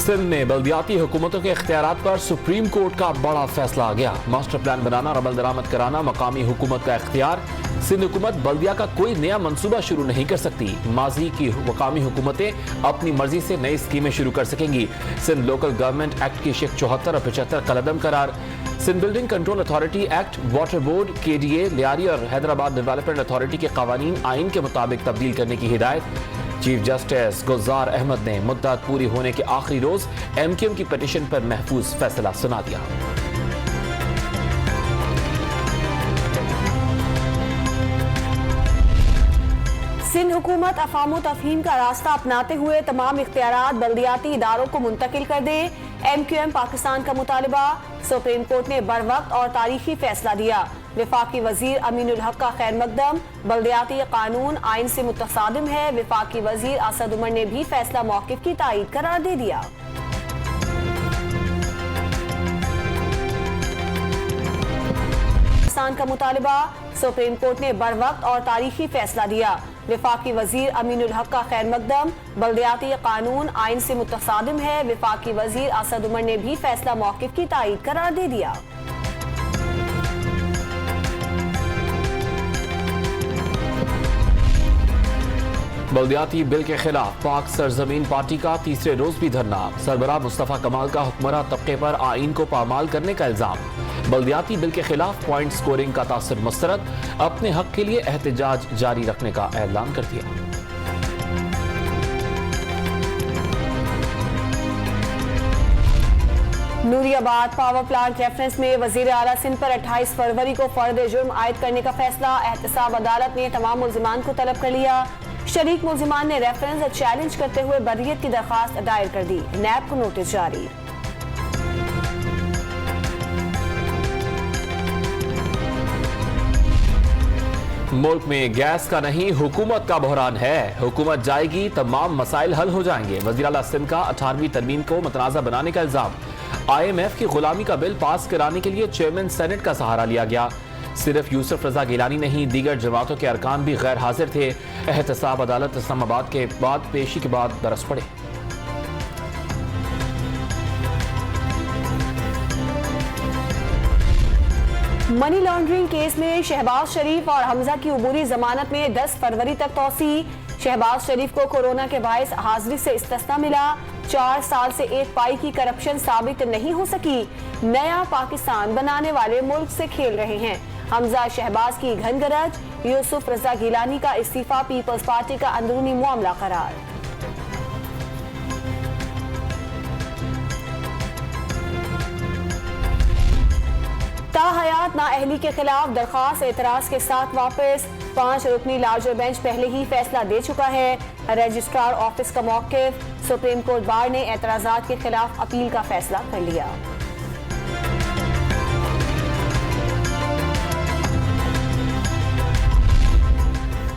सिंध में बल्दियाती हुकूमतों के इख्तियारात पर सुप्रीम कोर्ट का बड़ा फैसला आ गया। मास्टर प्लान बनाना और अमल दरामद कराना मकामी हुकूमत का इख्तियार। सिंध हुकूमत बल्दिया का कोई नया मंसूबा शुरू नहीं कर सकती। माजी की मकामी हुकूमतें अपनी मर्जी से नई स्कीमें शुरू कर सकेंगी। सिंध लोकल गवर्नमेंट एक्ट की शिक 74 और 75 कलदम करार। Sindh building control authority act, water board, KDA, Lyari और हैदराबाद डेवलपमेंट अथॉरिटी के कवानीन आइन के मुताबिक तब्दील करने की हिदायत। चीफ जस्टिस गुलजार अहमद ने मुद्दत पूरी होने के आखिरी रोज MQM की पिटीशन पर महफूज फैसला सुना दिया। सिंध हुकूमत अफाम तफहीम का रास्ता अपनाते हुए तमाम इख्तियारात बल्दियाती इदारों को मुंतकिल कर दे। MQM पाकिस्तान का मुतालबा। सुप्रीम कोर्ट ने बरवक्त और तारीखी फैसला दिया। विफाकी वजीर अमीनुल हक का खैर मकदम। बल्दियाती कानून आइन से मुतसादिम है। विफाकी वजीर असद उमर ने भी फैसला मौकिफ की तायीद करार दे दिया। पाकिस्तान का मुतालबा। सुप्रीम कोर्ट ने बरवक्त और तारीखी फैसला दिया। विफाकी वजीर अमीनुल हक का खैर मकदम। बल्दियाती कानून आइन से मुतसादिम है। विफाकी वजीर असद उमर ने भी फैसला मौकिफ की तायीद करार दे दिया। बल्दियाती बिल के खिलाफ पाक सरजमीन पार्टी का तीसरे रोज भी धरना। सरबराह मुस्तफा कमाल का हुक्मरान तबके पर आइन को पामाल करने का इल्जाम। बल्दियाती बिल के खिलाफ पॉइंट स्कोरिंग का तासर मुस्तरद। अपने हक के लिए एहतजाज जारी रखने का ऐलान कर दिया। नूरियाबाद पावर प्लांट रेफरेंस में वजीर आला सिंध पर 28 फरवरी को फर्द जुर्म आयद करने का फैसला। एहतसाब अदालत ने तमाम मुल्जिमान को तलब कर लिया। शरीक मुल्जिमान ने रेफरेंस चैलेंज करते हुए बर्रियत की दरखास्त दायर कर दी। नैब को नोटिस जारी। मुल्क में गैस का नहीं हुकूमत का बहरान है। हुकूमत जाएगी तमाम मसाइल हल हो जाएंगे। वज़ीर आला सिंध का 18वीं तरमीम को मुतनाज़ा बनाने का इल्जाम। IMF की गुलामी का बिल पास कराने के लिए चेयरमैन सेनेट का सहारा लिया गया। सिर्फ यूसुफ रजा गिलानी नहीं, दीगर जमातों के अरकान भी गैर हाजिर थे। एहतसाब अदालत इस्लामाबाद के बाद पेशी के बाद बरस पड़े। मनी लॉन्ड्रिंग केस में शहबाज शरीफ और हमजा की उबूरी जमानत में 10 फरवरी तक तौसी। शहबाज शरीफ को कोरोना के बायस हाजिरी से इस्तिस्ना मिला। 4 साल से एक पाई की करप्शन साबित नहीं हो सकी। नया पाकिस्तान बनाने वाले मुल्क से खेल रहे हैं। हमजा शहबाज की घनगरज। यूसुफ रजा गिलानी का इस्तीफा पीपल्स पार्टी का अंदरूनी मामला करार। ताहयात नाअहली के खिलाफ दरखास्त एतराज के साथ वापस। 5 रुकनी लार्जर बेंच पहले ही फैसला दे चुका है। रजिस्ट्रार ऑफिस का मौकिफ। सुप्रीम कोर्ट बार ने एतराजात के खिलाफ अपील का फैसला कर लिया।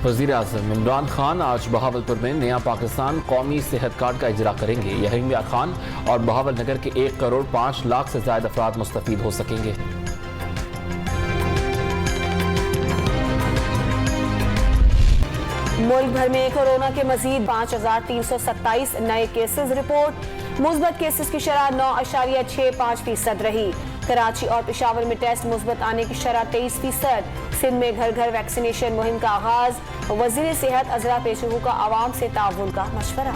वज़ीर आज़म इमरान खान आज बहावलपुर में नया पाकिस्तान कौमी सेहत कार्ड का इजरा करेंगे। यहीमिया खान और बहावल नगर के 1 करोड़ 5 लाख से ज्यादा अफराद मुस्तफीद हो सकेंगे। मुल्क भर में कोरोना के मजीद 5327 नए केसेस रिपोर्ट। मुस्बत केसेस की शरह 9.65% रही। कराची और पेशावर में टेस्ट मुस्बत आने की शरह 23%। सिंध में घर घर वैक्सीनेशन मुहिम का आगाज। वजीर सेहत अजरा पेशगू का आवाम से ताउन का मशवरा।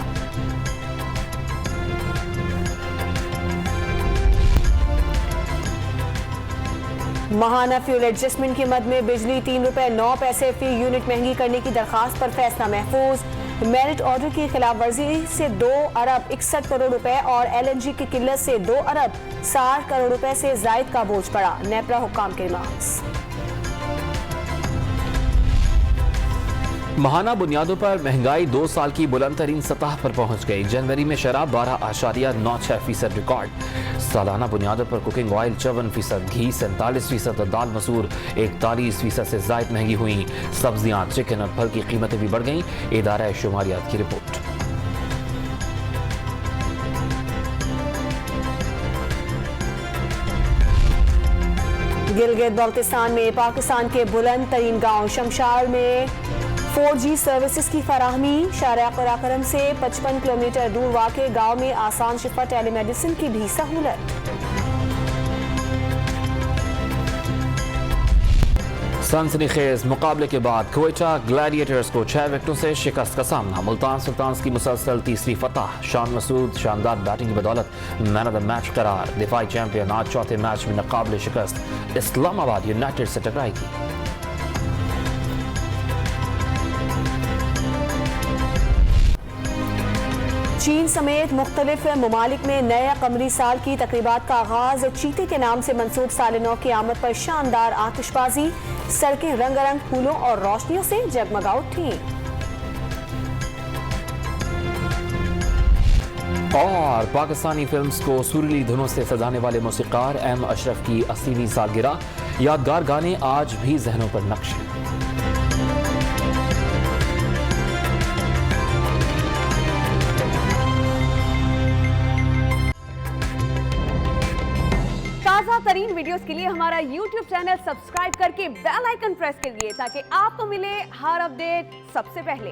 माहाना फ्यूल एडजस्टमेंट की मद में बिजली 3 रुपए 9 पैसे फी यूनिट महंगी करने की दरखास्त पर फैसला महफूज। मेरिट ऑर्डर की खिलाफ वर्जी से 2 अरब 61 करोड़ रुपए और LNG की किल्लत से 2 अरब 60 करोड़ रुपए से जायद का बोझ पड़ा। नेपरा हुक्काम के मार्क्स। महाना बुनियादों पर महंगाई 2 साल की बुलंद तरीन सतह पर पहुंच गई। जनवरी में शराब 12.96% रिकॉर्ड। सालाना बुनियादों पर कुकिंग ऑयल 54%, घी 47% और दाल मसूर 41% से जायद महंगी हुई। सब्जियां, चिकन और फल की कीमतें भी बढ़ गईं। इदारा शुमारियात की रिपोर्ट। गिलगित बल्तिस्तान में पाकिस्तान के बुलंद तरीन गांव शमशार में 4G सर्विसेज की फराहमी। शारिया कराकरम से 55 किलोमीटर दूर वाक़े गांव में आसान शिफा टेलीमेडिसिन की भी सहूलत। सनसनीखेज मुकाबले के बाद क्वेटा ग्लैडिएटर्स को 6 विकेटों से शिकस्त का सामना। मुल्तान सुल्तान्स की मुसलसल तीसरी फतह। शान मसूद शानदार बैटिंग की बदौलत मैन ऑफ द मैच करार। दिफाई चैंपियन आज चौथे मैच में नाकाबिले शिकस्त इस्लामाबाद यूनाइटेड से टकराएगी। चीन समेत मुख्तलिफ ममालिक में नए कमरी साल की तकरीबात का आगाज। चीते के नाम से मंसूब साल नौ की आमद पर शानदार आतिशबाजी। सड़कें रंगारंग फूलों और रोशनियों से जगमगा उठी। और पाकिस्तानी फिल्म्स को सुरीली धुनों से सजाने वाले मौसीकार एम अशरफ की 80वीं सालगिरह। यादगार गाने आज भी जहनों पर नक्श हैं। ताज़ा तरीन वीडियोस के लिए हमारा YouTube चैनल सब्सक्राइब करके बेल आइकन प्रेस करिए ताकि आपको मिले हर अपडेट सबसे पहले।